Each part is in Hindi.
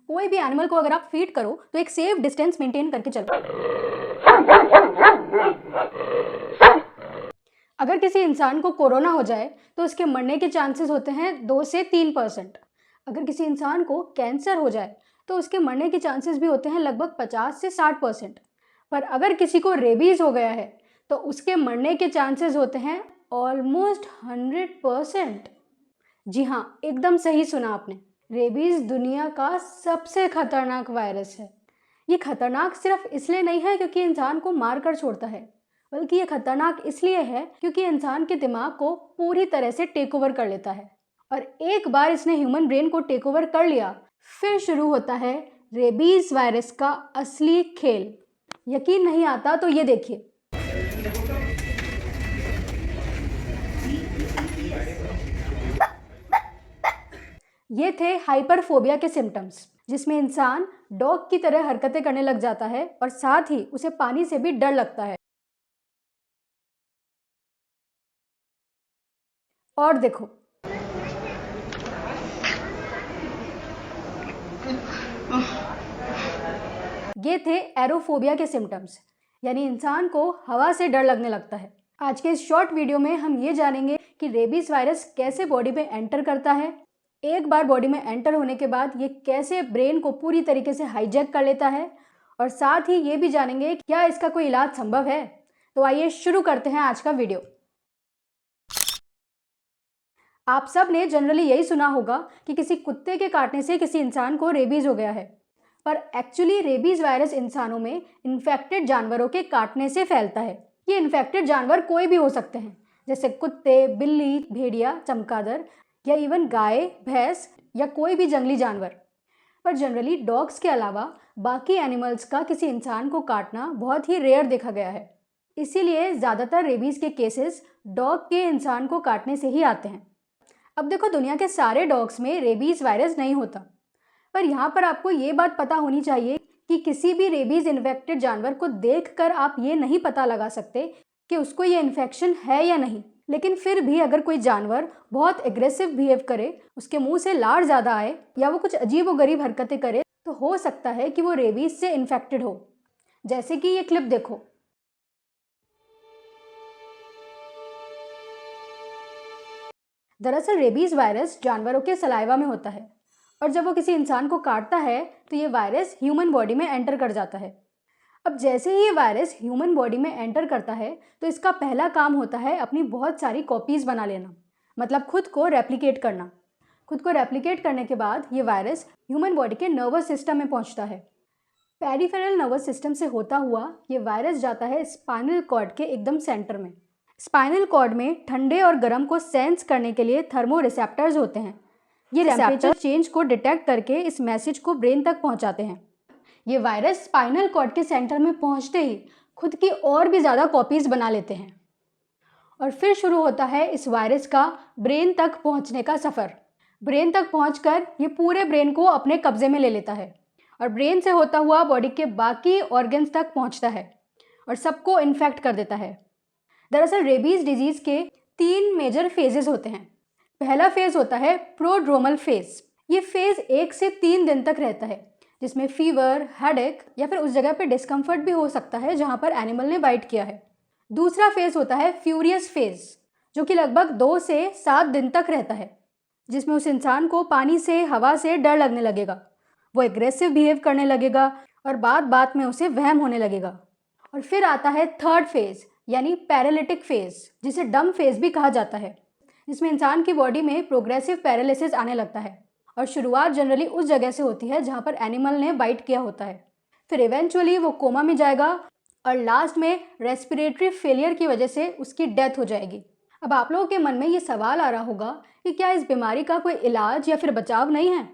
कोई भी एनिमल को अगर आप फीड करो तो एक सेफ डिस्टेंस मेंटेन करके चलो। अगर किसी इंसान को कोरोना हो जाए तो उसके मरने के चांसेस होते हैं 2 से 3%। अगर किसी इंसान को कैंसर हो जाए तो उसके मरने के चांसेस भी होते हैं लगभग 50 से 60%। पर अगर किसी को रेबीज हो गया है तो उसके मरने के चांसेस होते हैं ऑलमोस्ट 100%। जी हाँ, एकदम सही सुना आपने। रेबीज दुनिया का सबसे खतरनाक वायरस है। ये खतरनाक सिर्फ इसलिए नहीं है क्योंकि इंसान को मार कर छोड़ता है, बल्कि ये खतरनाक इसलिए है क्योंकि इंसान के दिमाग को पूरी तरह से टेक ओवर कर लेता है। और एक बार इसने ह्यूमन ब्रेन को टेक ओवर कर लिया, फिर शुरू होता है रेबीज वायरस का असली खेल। यकीन नहीं आता तो ये देखिए। ये थे हाइपरफोबिया के सिम्टम्स, जिसमें इंसान डॉग की तरह हरकतें करने लग जाता है और साथ ही उसे पानी से भी डर लगता है। और देखो, ये थे एरोफोबिया के सिम्टम्स, यानी इंसान को हवा से डर लगने लगता है। आज के इस शॉर्ट वीडियो में हम ये जानेंगे कि रेबीज वायरस कैसे बॉडी में एंटर करता है, एक बार बॉडी में एंटर होने के बाद ये कैसे ब्रेन को पूरी तरीके से हाईजैक कर लेता है, और साथ ही ये भी जानेंगे क्या इसका कोई इलाज संभव है। तो आइए शुरू करते हैं आज का वीडियो। आप सब ने जनरली यही सुना होगा कि किसी कुत्ते के काटने से किसी इंसान को रेबीज हो गया है, पर एक्चुअली रेबीज वायरस इंसानों में इन्फेक्टेड जानवरों के काटने से फैलता है। ये इन्फेक्टेड जानवर कोई भी हो सकते हैं, जैसे कुत्ते, बिल्ली, भेड़िया, चमगादड़ या इवन गाय, भैंस या कोई भी जंगली जानवर। पर जनरली डॉग्स के अलावा बाकी एनिमल्स का किसी इंसान को काटना बहुत ही रेयर देखा गया है। इसीलिए ज़्यादातर रेबीज के केसेस डॉग के इंसान को काटने से ही आते हैं। अब देखो, दुनिया के सारे डॉग्स में रेबीज वायरस नहीं होता, पर यहाँ पर आपको ये बात पता होनी चाहिए कि किसी भी रेबीज इन्फेक्टेड जानवर को देखकर आप ये नहीं पता लगा सकते कि उसको ये इन्फेक्शन है या नहीं। लेकिन फिर भी अगर कोई जानवर बहुत एग्रेसिव बिहेव करे, उसके मुंह से लार ज़्यादा आए या वो कुछ अजीब व गरीब हरकतें करे, तो हो सकता है कि वो रेबीज से इन्फेक्टेड हो। जैसे कि ये क्लिप देखो। दरअसल रेबीज वायरस जानवरों के सलाइवा में होता है, और जब वो किसी इंसान को काटता है तो ये वायरस ह्यूमन बॉडी में एंटर कर जाता है। अब जैसे ही ये वायरस ह्यूमन बॉडी में एंटर करता है तो इसका पहला काम होता है अपनी बहुत सारी कॉपीज बना लेना, मतलब खुद को रेप्लिकेट करना। खुद को रेप्लिकेट करने के बाद ये वायरस ह्यूमन बॉडी के नर्वस सिस्टम में पहुंचता है। पेरिफेरल नर्वस सिस्टम से होता हुआ ये वायरस जाता है स्पाइनल कॉर्ड के एकदम सेंटर में। स्पाइनल कॉर्ड में ठंडे और गर्म को सेंस करने के लिए थर्मो रिसेप्टर्स होते हैं। ये टेम्परेचर चेंज को डिटेक्ट करके इस मैसेज को ब्रेन तक पहुंचाते हैं। ये वायरस स्पाइनल कॉर्ड के सेंटर में पहुंचते ही खुद की और भी ज़्यादा कॉपीज बना लेते हैं, और फिर शुरू होता है इस वायरस का ब्रेन तक पहुंचने का सफ़र। ब्रेन तक पहुंचकर ये पूरे ब्रेन को अपने कब्जे में ले लेता है और ब्रेन से होता हुआ बॉडी के बाकी ऑर्गन्स तक पहुंचता है और सबको इन्फेक्ट कर देता है। दरअसल रेबीज डिजीज़ के 3 मेजर फेजेस होते हैं। पहला फेज़ होता है प्रोड्रोमल फेज़। ये फेज़ 1 से 3 दिन तक रहता है, जिसमें फीवर, हेडेक या फिर उस जगह पे डिस्कम्फर्ट भी हो सकता है जहाँ पर एनिमल ने बाइट किया है। दूसरा फेज़ होता है फ्यूरियस फेज़, जो कि लगभग 2 से 7 दिन तक रहता है, जिसमें उस इंसान को पानी से, हवा से डर लगने लगेगा, वो एग्रेसिव बिहेव करने लगेगा और बात बात में उसे वहम होने लगेगा। और फिर आता है थर्ड फेज़, यानी पैरालिटिक फेज़, जिसे डम फेज़ भी कहा जाता है, जिसमें इंसान की बॉडी में प्रोग्रेसिव पैरालिसिस आने लगता है, और शुरुआत जनरली उस जगह से होती है जहाँ पर एनिमल ने बाइट किया होता है। फिर इवेंचुअली वो कोमा में जाएगा और लास्ट में रेस्पिरेटरी फेलियर की वजह से उसकी डेथ हो जाएगी। अब आप लोगों के मन में ये सवाल आ रहा होगा कि क्या इस बीमारी का कोई इलाज या फिर बचाव नहीं है?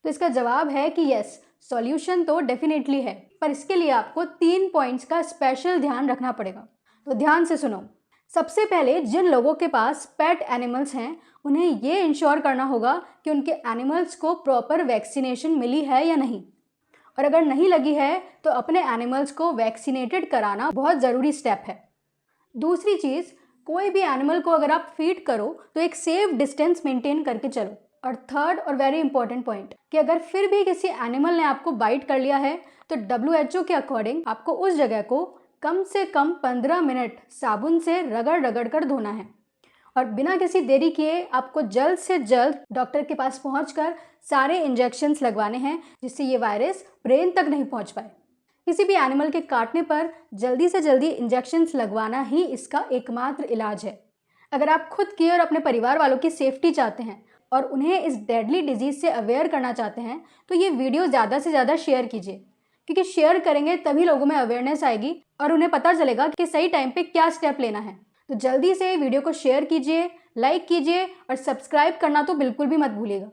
तो इसका जवाब है कि यस, सॉल्यूशन तो डेफिनेटली है, पर इसके लिए आपको 3 पॉइंट्स का स्पेशल ध्यान रखना पड़ेगा। तो ध्यान से सुनो। सबसे पहले, जिन लोगों के पास पेट एनिमल्स हैं उन्हें ये इंश्योर करना होगा कि उनके एनिमल्स को प्रॉपर वैक्सीनेशन मिली है या नहीं, और अगर नहीं लगी है तो अपने एनिमल्स को वैक्सीनेटेड कराना बहुत ज़रूरी स्टेप है। दूसरी चीज़, कोई भी एनिमल को अगर आप फीड करो तो एक सेफ डिस्टेंस मेंटेन करके चलो। और थर्ड और वेरी इंपॉर्टेंट पॉइंट कि अगर फिर भी किसी एनिमल ने आपको बाइट कर लिया है तो WHO के अकॉर्डिंग आपको उस जगह को कम से कम 15 मिनट साबुन से रगड़ रगड़ कर धोना है। और बिना किसी देरी किए आपको जल्द से जल्द डॉक्टर के पास पहुंचकर सारे इंजेक्शंस लगवाने हैं जिससे ये वायरस ब्रेन तक नहीं पहुंच पाए। किसी भी एनिमल के काटने पर जल्दी से जल्दी इंजेक्शंस लगवाना ही इसका एकमात्र इलाज है। अगर आप खुद की और अपने परिवार वालों की सेफ्टी चाहते हैं और उन्हें इस डेडली डिजीज़ से अवेयर करना चाहते हैं तो ये वीडियो ज़्यादा से ज़्यादा शेयर कीजिए, क्योंकि शेयर करेंगे तभी लोगों में अवेयरनेस आएगी और उन्हें पता चलेगा कि सही टाइम पे क्या स्टेप लेना है। तो जल्दी से वीडियो को शेयर कीजिए, लाइक कीजिए और सब्सक्राइब करना तो बिल्कुल भी मत भूलिएगा।